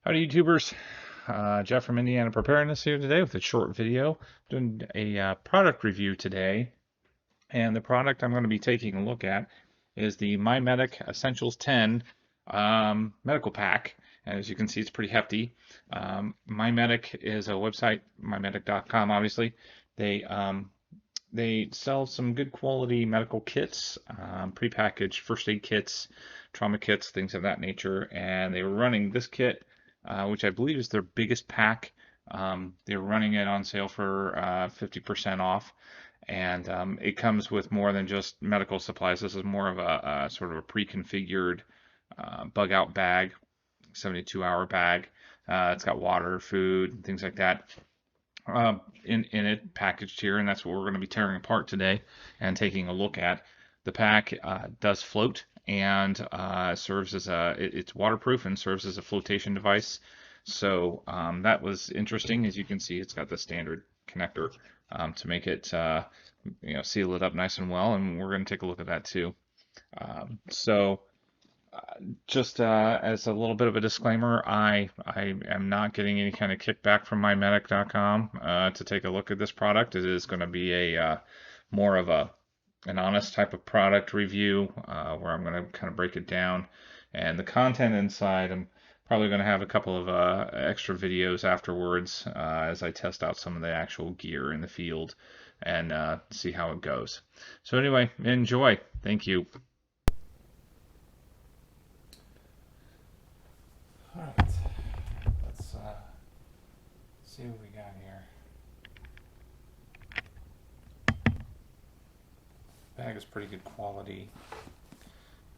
Howdy YouTubers, Jeff from Indiana Preparedness here today with a short video doing a product review today. And the product I'm going to be taking a look at is the MyMedic Essentials 10 medical pack. And as you can see, it's pretty hefty. MyMedic is a website, mymedic.com obviously. They sell some good quality medical kits, prepackaged first aid kits, trauma kits, things of that nature. And they were running this kit, which I believe is their biggest pack. They were running it on sale for 50% off. And it comes with more than just medical supplies. This is more of a sort of a pre-configured bug out bag, 72-hour bag. It's got water, food, things like that in it packaged here, and that's what we're going to be tearing apart today and taking a look at. The pack does float and serves as it's waterproof and serves as a flotation device. So that was interesting. As you can see, it's got the standard connector to make it seal it up nice and well, and we're going to take a look at that too. Just as a little bit of a disclaimer, I am not getting any kind of kickback from MyMedic.com to take a look at this product. It is going to be a more of an honest type of product review where I'm going to kind of break it down. And the content inside, I'm probably going to have a couple of extra videos afterwards as I test out some of the actual gear in the field and see how it goes. So anyway, enjoy. Thank you. All right, let's see what we got here. Bag is pretty good quality.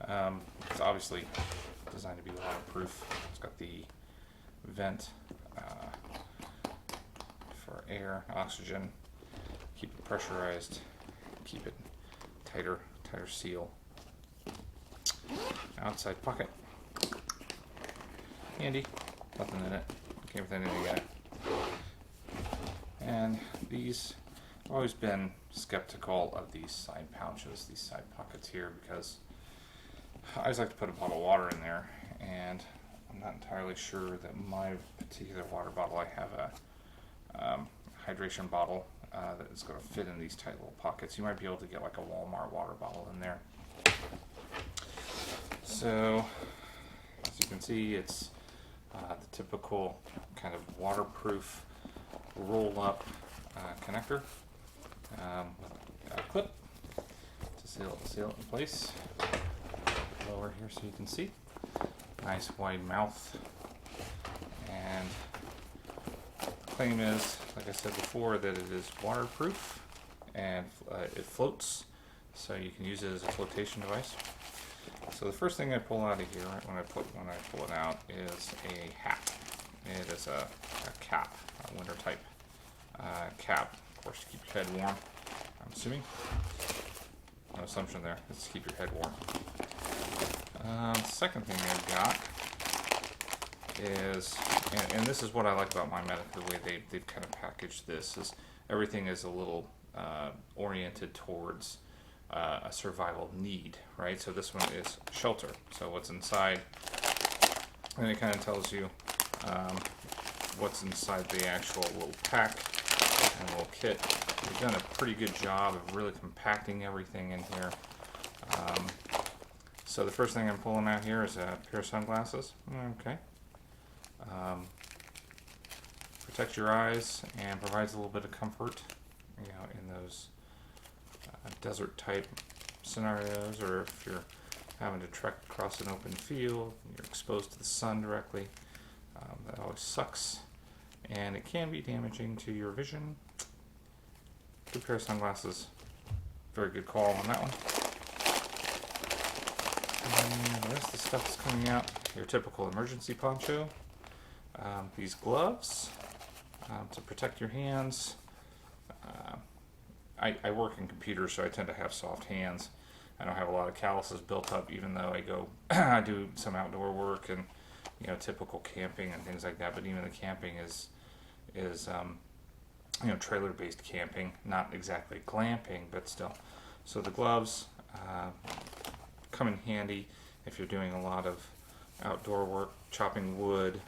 It's obviously designed to be waterproof. It's got the vent for air, oxygen, keep it pressurized, keep it tighter seal. Outside pocket. Handy, nothing in it. Came with anything yet. And these, I've always been skeptical of these side pouches, these side pockets here, because I always like to put a bottle of water in there, and I'm not entirely sure that my particular water bottle, I have a hydration bottle that is going to fit in these tight little pockets. You might be able to get like a Walmart water bottle in there. So, as you can see, it's the typical kind of waterproof roll-up connector, a clip to seal it in place. Lower here so you can see. Nice wide mouth. And claim is, like I said before, that it is waterproof and it floats, so you can use it as a flotation device. So the first thing I pull out of here when I pull it out is a hat. It is a cap, a winter type cap, of course, to keep your head warm. I'm assuming. No assumption there. It's to keep your head warm. Second thing I've got is, and this is what I like about MyMedic, the way they've kind of packaged this, is everything is a little oriented towards a survival need, right? So this one is shelter. So what's inside, and it kind of tells you what's inside the actual little pack and little kit. They've done a pretty good job of really compacting everything in here. So the first thing I'm pulling out here is a pair of sunglasses. Okay. Protects your eyes and provides a little bit of comfort, in those desert type scenarios, or if you're having to trek across an open field, you're exposed to the sun directly. That always sucks, and it can be damaging to your vision. Good pair of sunglasses. Very good call on that one. And the rest of the stuff is coming out. Your typical emergency poncho. These gloves to protect your hands. I work in computers, so I tend to have soft hands. I don't have a lot of calluses built up, even though I do some outdoor work and typical camping and things like that. But even the camping is trailer-based camping, not exactly glamping, but still. So the gloves come in handy if you're doing a lot of outdoor work, chopping wood.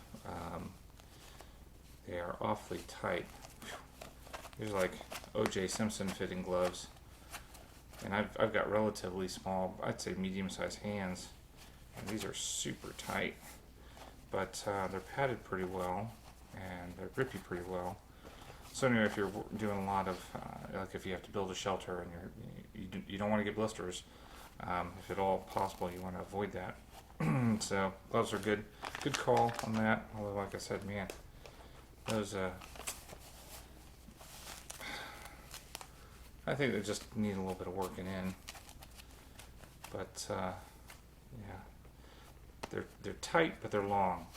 They are awfully tight. These are like O.J. Simpson fitting gloves. And I've got relatively small, I'd say medium-sized hands. And these are super tight. But they're padded pretty well, and they're grippy pretty well. So anyway, if you're doing a lot of, like if you have to build a shelter and you don't want to get blisters, if at all possible, you want to avoid that. So gloves are good call on that. Although, like I said, man, those I think they just need a little bit of working in. But yeah, they're tight, but they're long.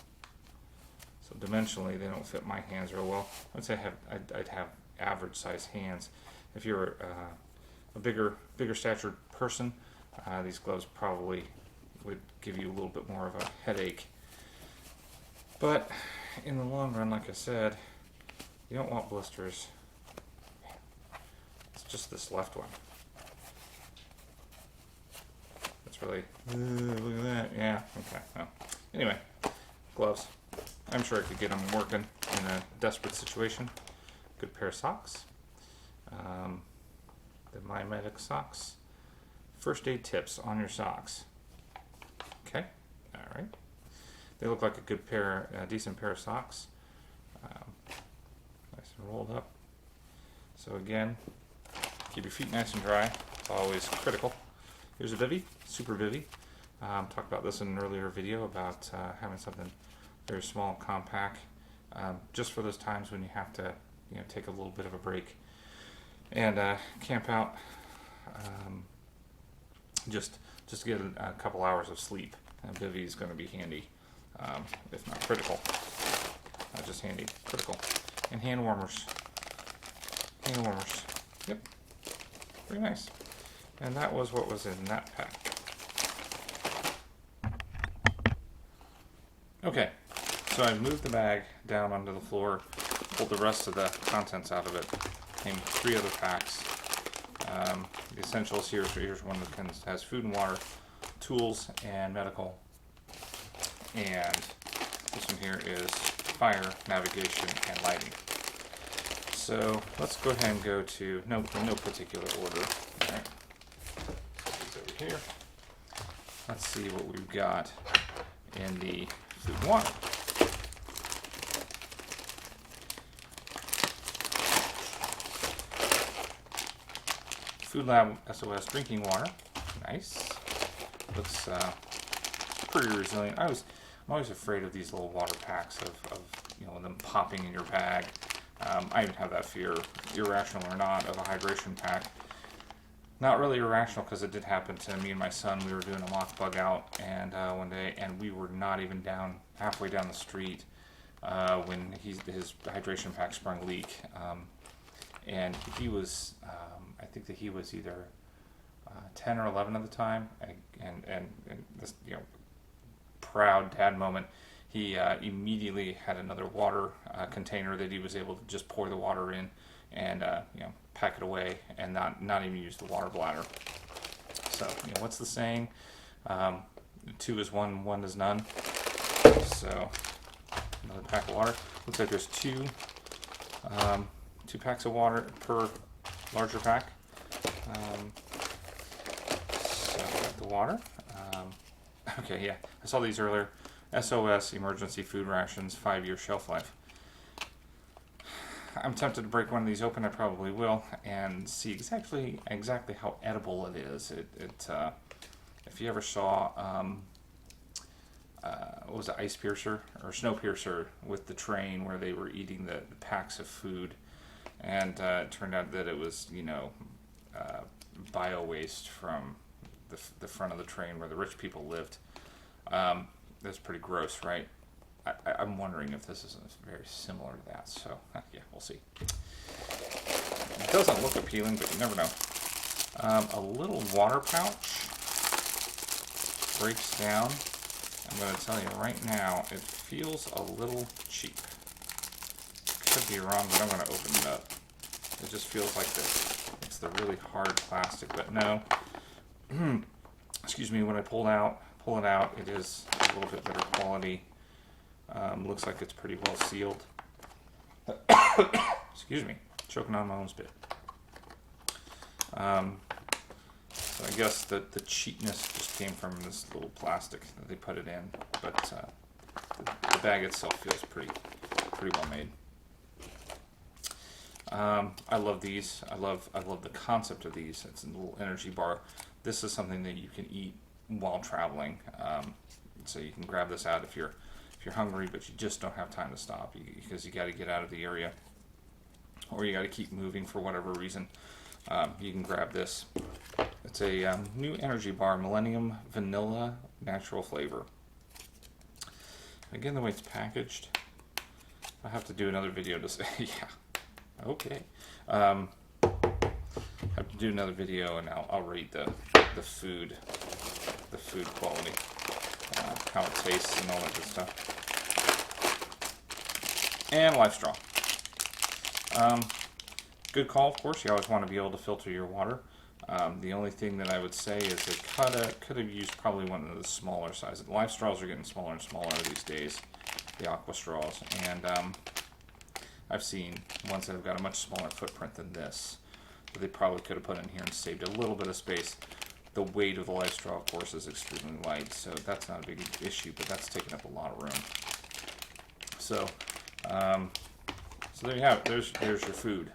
So dimensionally, they don't fit my hands real well. I'd say I'd have average sized hands. If you're a bigger statured person, these gloves probably would give you a little bit more of a headache. But in the long run, like I said, you don't want blisters. It's just this left one. That's really, look at that. Yeah, okay. Well, anyway, gloves. I'm sure I could get them working in a desperate situation. Good pair of socks. The MyMedic socks. First aid tips on your socks. Okay, all right. They look like a good pair, decent pair of socks. Nice and rolled up. So again, keep your feet nice and dry. It's always critical. Here's a bivy, super bivy. Talked about this in an earlier video about having something very small, compact, just for those times when you have to, take a little bit of a break and camp out. Just to get a couple hours of sleep. A bivy is going to be handy, if not critical. Not just handy, critical. And hand warmers. Hand warmers. Yep. Very nice. And that was what was in that pack. Okay, so I moved the bag down onto the floor, pulled the rest of the contents out of it, came 3 other packs. The essentials here's one that has food and water, tools and medical, and this one here is fire, navigation, and lighting. So let's go ahead and go to, no particular order. All right. Put these over here. Let's see what we've got in the food and water. Food Lab SOS drinking water. Nice. Looks pretty resilient. I'm always afraid of these little water packs of them popping in your bag. I even have that fear, irrational or not, of a hydration pack. Not really irrational because it did happen to me and my son. We were doing a mock bug out and one day, and we were not even halfway down the street when his hydration pack sprung a leak. And he was, I think that he was either 10 or 11 at the time, and this proud dad moment. He immediately had another water container that he was able to just pour the water in and pack it away and not even use the water bladder. So what's the saying? 2 is 1, 1 is none. So another pack of water. Looks like there's 2 packs of water per larger pack. So I got the water. Okay, yeah, I saw these earlier. SOS emergency food rations, 5-year shelf life. I'm tempted to break one of these open. I probably will, and see exactly how edible it is. If you ever saw what was it, Ice Piercer or Snowpiercer with the train where they were eating the packs of food, and it turned out that it was bio waste from the front of the train where the rich people lived. That's pretty gross, right? I'm wondering if this is very similar to that. So yeah, we'll see. It doesn't look appealing, but you never know. A little water pouch breaks down. I'm going to tell you right now, it feels a little cheap. Could be wrong, but I'm going to open it up. It just feels like it's the really hard plastic, but no. Excuse me, when I pull it out, it is a little bit better quality. Looks like it's pretty well sealed. Excuse me, choking on my own spit. So I guess the cheapness just came from this little plastic that they put it in, but the bag itself feels pretty well made. I love these. I love the concept of these. It's a little energy bar. This is something that you can eat while traveling. So you can grab this out if you're hungry, but you just don't have time to stop because you got to get out of the area, or you got to keep moving for whatever reason. You can grab this. It's a new energy bar, Millennium Vanilla Natural Flavor. Again, the way it's packaged, I have to do another video to say, yeah, okay. I have to do another video, and I'll rate the food quality, how it tastes, and all that good stuff. And life straw. Good call, of course. You always want to be able to filter your water. The only thing that I would say is they could have used probably one of the smaller sizes. The life straws are getting smaller and smaller these days, the aqua straws. And I've seen ones that have got a much smaller footprint than this, that they probably could have put in here and saved a little bit of space. The weight of the life straw, of course, is extremely light, so that's not a big issue, but that's taking up a lot of room. So, so there you have it. There's your food.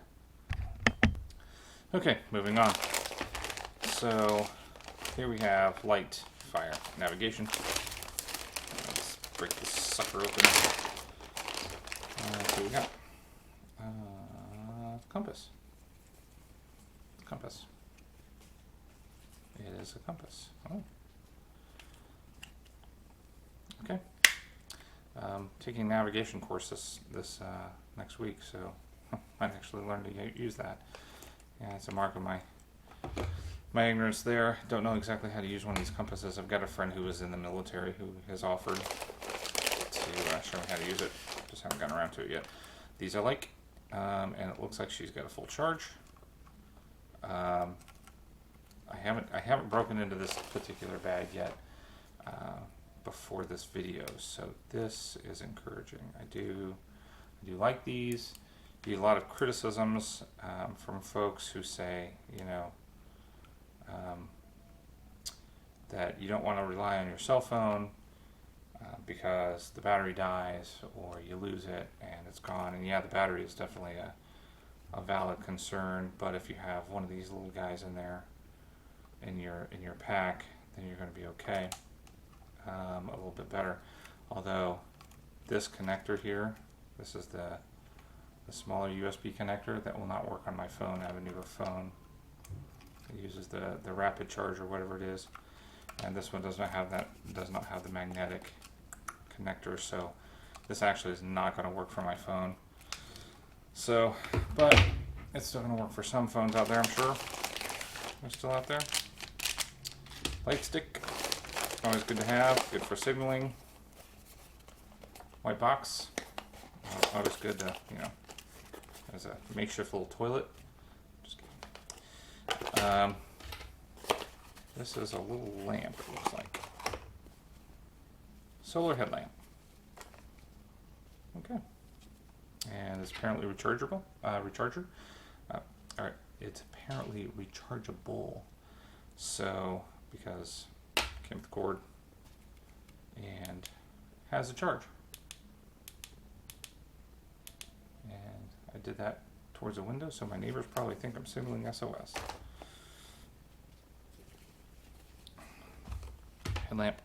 Okay, moving on. So here we have light, fire, navigation. Let's break this sucker open. So we got compass. Compass. It is a compass. Oh. Okay. Taking a navigation course this next week, so I might actually learn to use that. Yeah, it's a mark of my ignorance there. Don't know exactly how to use one of these compasses. I've got a friend who was in the military who has offered to show me how to use it. Just haven't gotten around to it yet. These I like, and it looks like she's got a full charge. I haven't broken into this particular bag yet before this video, so this is encouraging. I do like these. A lot of criticisms from folks who say, you know, that you don't want to rely on your cell phone because the battery dies or you lose it and it's gone. And yeah, the battery is definitely a valid concern, but if you have one of these little guys in there in your pack, then you're going to be okay, a little bit better. Although this connector here, this is the smaller USB connector that will not work on my phone. I have a newer phone. It uses the rapid charge or whatever it is, and this one does not have the magnetic connector, so this actually is not going to work for my phone. So, but it's still going to work for some phones out there, I'm sure. They're still out there. Light stick, always good to have, good for signaling. White box, always good to, you know, as a makeshift little toilet. Just kidding. This is a little lamp, it looks like. Solar headlamp. Okay. And it's apparently rechargeable. Alright, it's apparently rechargeable. So, because it came with the cord and has a charge. And I did that towards a window, so my neighbors probably think I'm signaling SOS. Headlamp.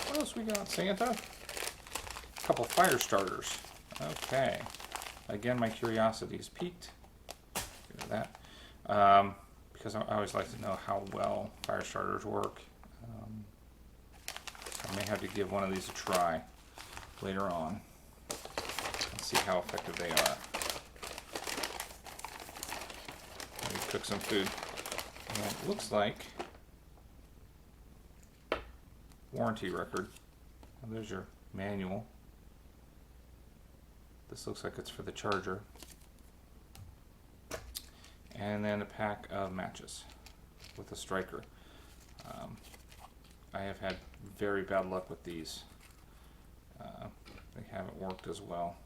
What else we got? Santa? A couple fire starters. Okay. Again, my curiosity is piqued. Look at that. Because I always like to know how well fire starters work. I may have to give one of these a try later on. See how effective they are. Let me cook some food. And it looks like warranty record. And there's your manual. This looks like it's for the charger. And then a pack of matches with a striker. I have had very bad luck with these. They haven't worked as well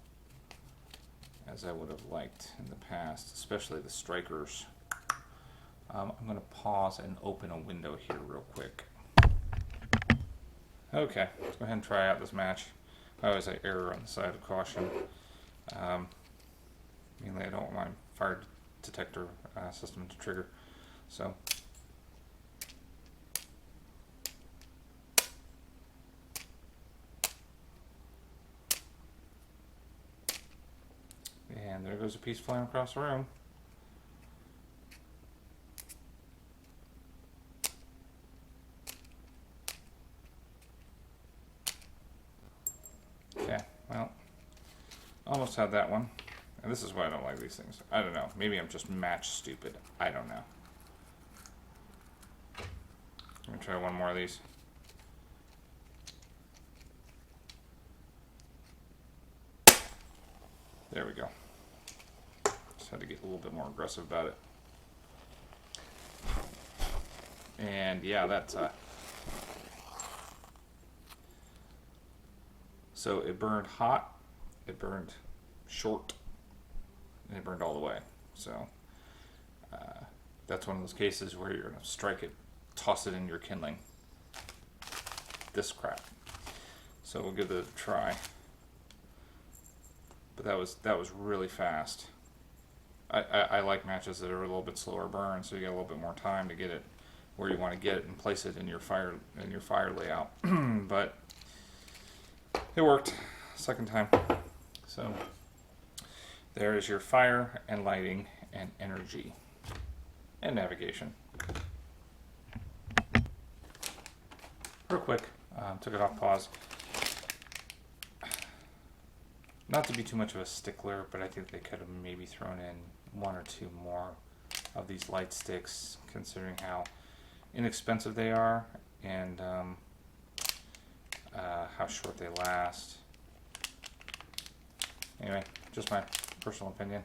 as I would have liked in the past, especially the strikers. I'm going to pause and open a window here real quick. Okay, let's go ahead and try out this match. I always err on the side of caution. Mainly I don't want my fire detector system to trigger. So, and there goes a piece flying across the room. Okay, well, almost had that one. And this is why I don't like these things. I don't know. Maybe I'm just match stupid. I don't know. I'm going to try one more of these. There we go. Just had to get a little bit more aggressive about it. And yeah, that's so it burned hot, it burned short, and it burned all the way. So that's one of those cases where you're going to strike it, toss it in your kindling. This crap. So we'll give it a try. But that was really fast. I like matches that are a little bit slower burn, so you get a little bit more time to get it where you want to get it and place it in your fire layout. But it worked second time. So there is your fire and lighting and energy and navigation. Real quick, took it off pause. Not to be too much of a stickler, but I think they could have maybe thrown in one or two more of these light sticks, considering how inexpensive they are and how short they last. Anyway, just my personal opinion.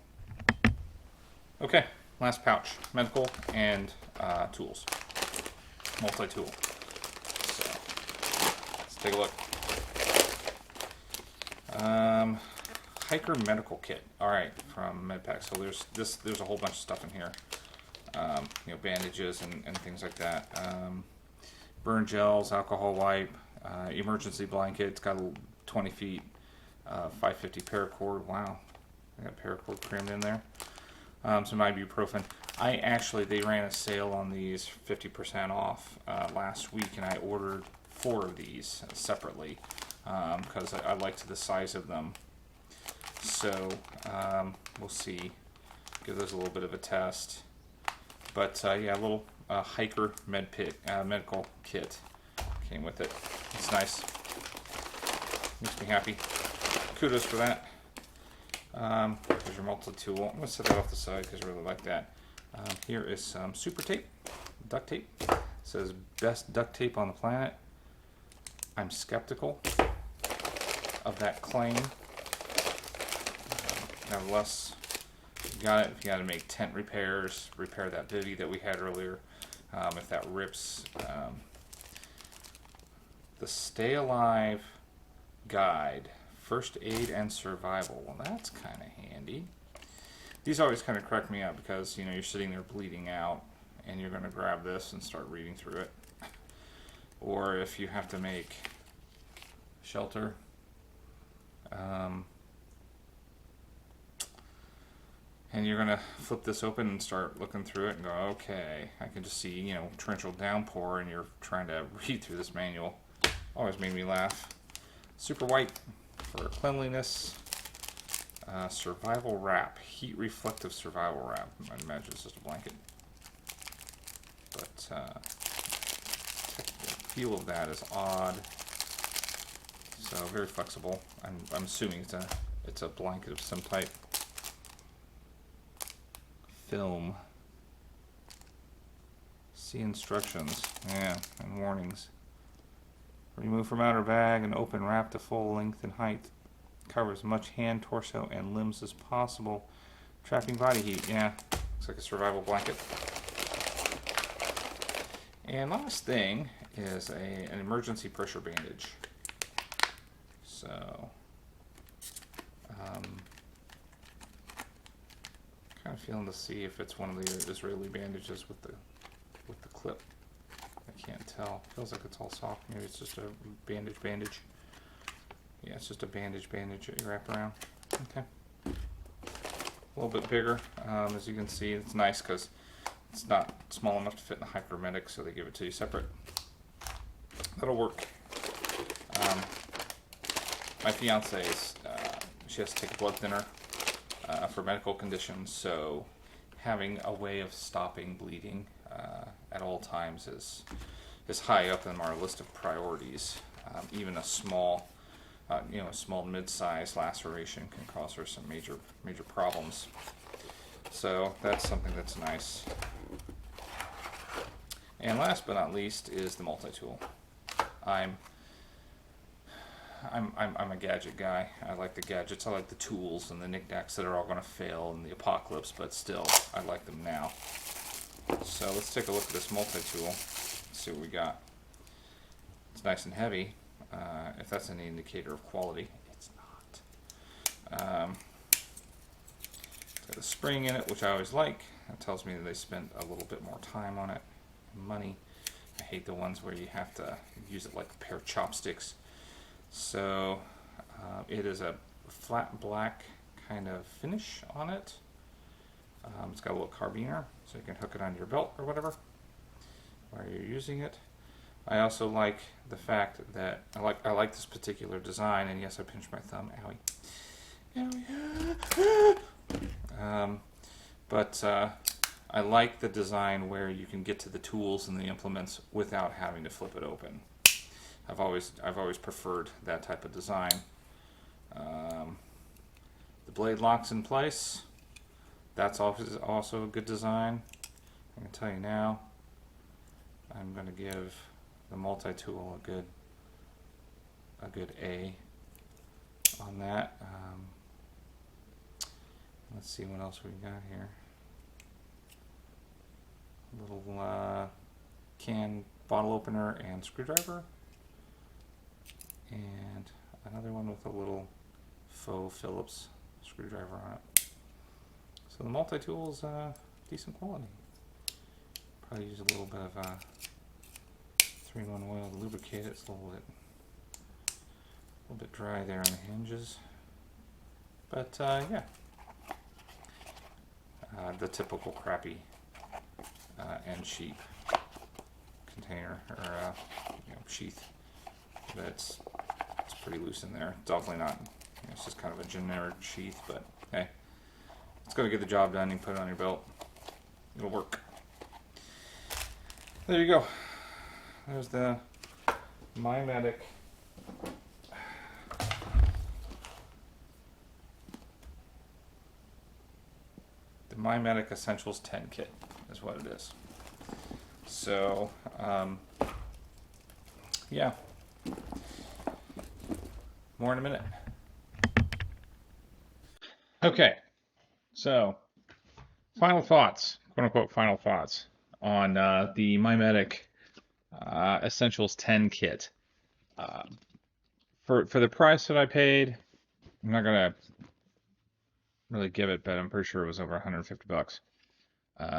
Okay, last pouch, medical and tools, multi-tool. So let's take a look. Hiker medical kit. All right, from MedPack. So there's a whole bunch of stuff in here. You know, bandages and things like that. Burn gels, alcohol wipe, emergency blanket. It's got 20 feet, 550 paracord. Wow, I got paracord crammed in there. Some ibuprofen. They ran a sale on these 50% off last week, and I ordered 4 of these separately because I liked the size of them. So we'll see. Give those a little bit of a test. But yeah, a little hiker medical kit came with it. It's nice. Makes me happy. Kudos for that. Here's your multi-tool. I'm going to set that off the side because I really like that. Here is some super tape, duct tape. It says best duct tape on the planet. I'm skeptical of that claim. Nevertheless, you got it. If you got to make tent repairs, repair that bivvy that we had earlier. If that rips, the Stay Alive Guide, First Aid and Survival. Well, that's kind of handy. These always kind of crack me up because, you know, you're sitting there bleeding out and you're going to grab this and start reading through it. Or if you have to make shelter, and you're going to flip this open and start looking through it and go, okay, I can just see, you know, torrential downpour, and you're trying to read through this manual. Always made me laugh. Super white for cleanliness. Survival wrap, heat reflective survival wrap. I imagine it's just a blanket. But the feel of that is odd. So very flexible. I'm assuming it's a blanket of some type. Film. See instructions. Yeah, and warnings. Remove from outer bag and open wrap to full length and height. Cover as much hand, torso, and limbs as possible. Trapping body heat. Yeah, looks like a survival blanket. And last thing is an emergency pressure bandage. So, kind of feeling to see if it's one of the Israeli bandages with the clip. I can't tell. Feels like it's all soft. Maybe it's just a bandage. Yeah, it's just a bandage that you wrap around. Okay. A little bit bigger. As you can see, it's nice because it's not small enough to fit in the MyMedic, so they give it to you separate. That'll work. My fiance is, she has to take a blood thinner for medical conditions, so having a way of stopping bleeding at all times is high up in our list of priorities. Even a small, a small mid-sized laceration can cause her some major problems. So that's something that's nice. And last but not least is the multi-tool. I'm a gadget guy. I like the gadgets. I like the tools and the knickknacks that are all going to fail in the apocalypse, but still, I like them now. So let's take a look at this multi-tool. See what we got. It's nice and heavy. If that's any indicator of quality, it's not. It's got a spring in it, which I always like. That tells me that they spent a little bit more time on it. Money. I hate the ones where you have to use it like a pair of chopsticks. So it is a flat black kind of finish on it. It's got a little carabiner, so you can hook it on your belt or whatever while you're using it. I also like the fact that I like this particular design, and yes, I pinched my thumb. Owie. But I like the design where you can get to the tools and the implements without having to flip it open. I've always preferred that type of design. The blade locks in place. That's also a good design. I'm going to tell you now. I'm going to give the multi-tool a good A on that. Let's see what else we got here. A little can bottle opener and screwdriver, and another one with a little faux Phillips screwdriver on it. So the multi-tool is decent quality. Probably use a little bit of 3-in-1 oil to lubricate it. It's a little bit dry there on the hinges, but yeah, the typical crappy and cheap container or sheath. It's pretty loose in there. Definitely not. It's just kind of a generic sheath, but hey, it's going to get the job done. You can put it on your belt. It'll work. There you go. There's the MyMedic. The MyMedic Essentials 10 kit is what it is. So, yeah. More in a minute. Okay. So, final thoughts, quote unquote final thoughts on the MyMedic Essentials 10 kit. For the price that I paid, I'm not gonna really give it, but I'm pretty sure it was over 150 bucks.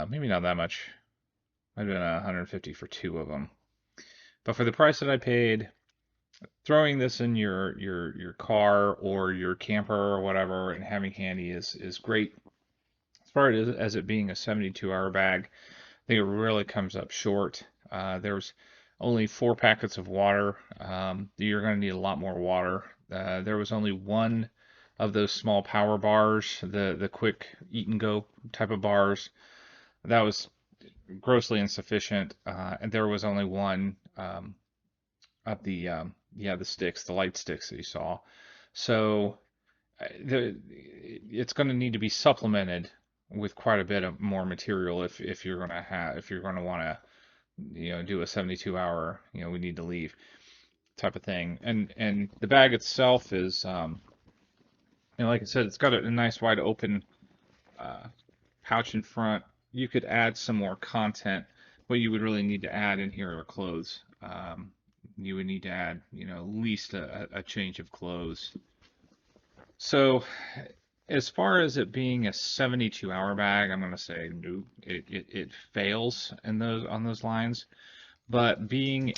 Maybe not that much. Might have been 150 for 2 of them. But for the price that I paid, throwing this in your car or your camper or whatever and having handy is great. As far as it being a 72-hour bag, I think it really comes up short. There's only 4 packets of water. You're going to need a lot more water. There was only one of those small power bars, the quick eat and go type of bars. That was grossly insufficient, and there was only one of the sticks, the light sticks that you saw. So it's going to need to be supplemented with quite a bit of more material if you're going to want to do a 72-hour we need to leave type of thing. And the bag itself is like I said, it's got a nice wide open pouch in front. You could add some more content. What you would really need to add in here are clothes. you would need to add, at least a change of clothes. So as far as it being a 72-hour bag, I'm going to say no. It fails in those on those lines. But being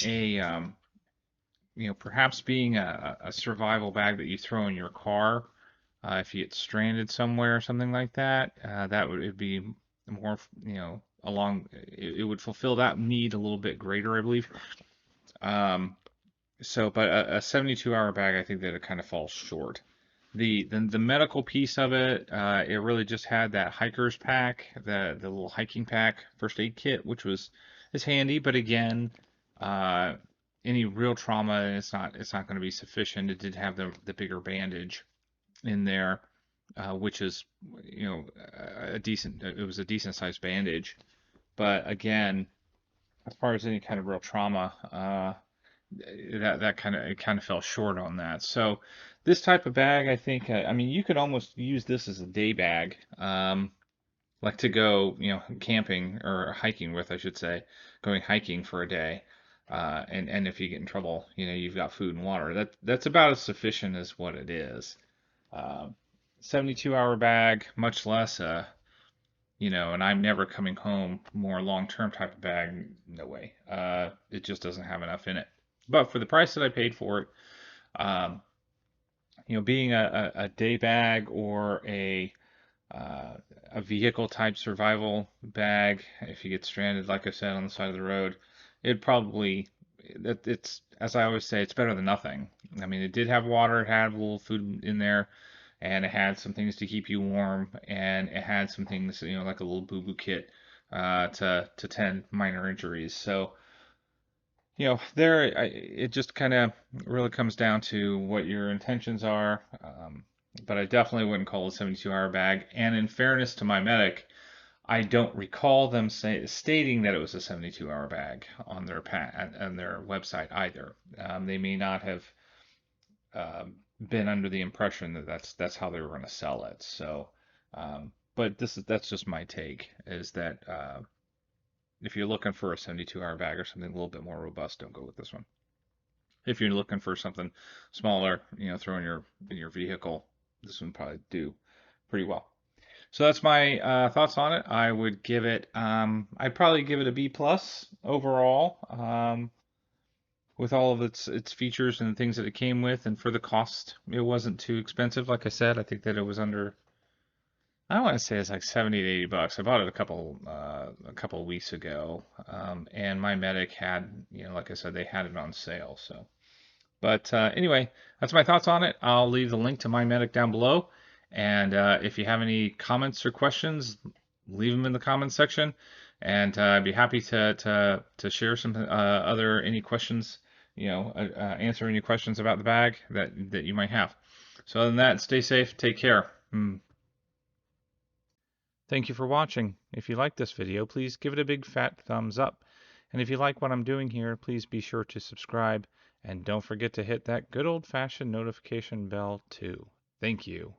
perhaps being a survival bag that you throw in your car, if you get stranded somewhere or something like that, that would it'd be more, it would fulfill that need a little bit greater, I believe. Um, but a 72-hour bag, I think that it kind of falls short. The medical piece of it, it really just had that hiker's pack, the little hiking pack, first aid kit, which is handy, but again, uh, any real trauma, it's not going to be sufficient. It did have the bigger bandage in there, which is a decent. It was a decent sized bandage, but again, as far as any kind of real trauma, that kind of fell short on that. So this type of bag, I think, I mean, you could almost use this as a day bag, like to go, camping or hiking with, I should say, going hiking for a day. And if you get in trouble, you've got food and water. That's about as sufficient as what it is. 72-hour bag, much less and I'm never coming home, more long-term type of bag, no way. It just doesn't have enough in it. But for the price that I paid for it, um, being a day bag or uh, a vehicle type survival bag, if you get stranded, like I said, on the side of the road, it probably it's as I always say, it's better than nothing. I mean, it did have water, it had a little food in there, and it had some things to keep you warm, and it had some things, like a little boo-boo kit to tend minor injuries. So, it just kind of really comes down to what your intentions are. But I definitely wouldn't call it a 72-hour bag. And in fairness to MyMedic, I don't recall them stating that it was a 72-hour bag on their website either. They may not have been under the impression that that's how they were going to sell it. So, but that's just my take, is that if you're looking for a 72-hour bag or something a little bit more robust, don't go with this one. If you're looking for something smaller, throw in your vehicle, this one probably do pretty well. So that's my thoughts on it. I'd probably give it a B plus overall, with all of its features and the things that it came with, and for the cost, it wasn't too expensive. Like I said, I think that it was under. I want to say it's like 70 to 80 bucks. I bought it a couple of weeks ago, and MyMedic had, like I said, they had it on sale. So, but anyway, that's my thoughts on it. I'll leave the link to MyMedic down below, and if you have any comments or questions, leave them in the comments section, and I'd be happy to share some other any questions, answer any questions about the bag that you might have. So other than that, stay safe, take care. Thank you for watching. If you like this video, please give it a big fat thumbs up. And if you like what I'm doing here, please be sure to subscribe. And don't forget to hit that good old-fashioned notification bell too. Thank you.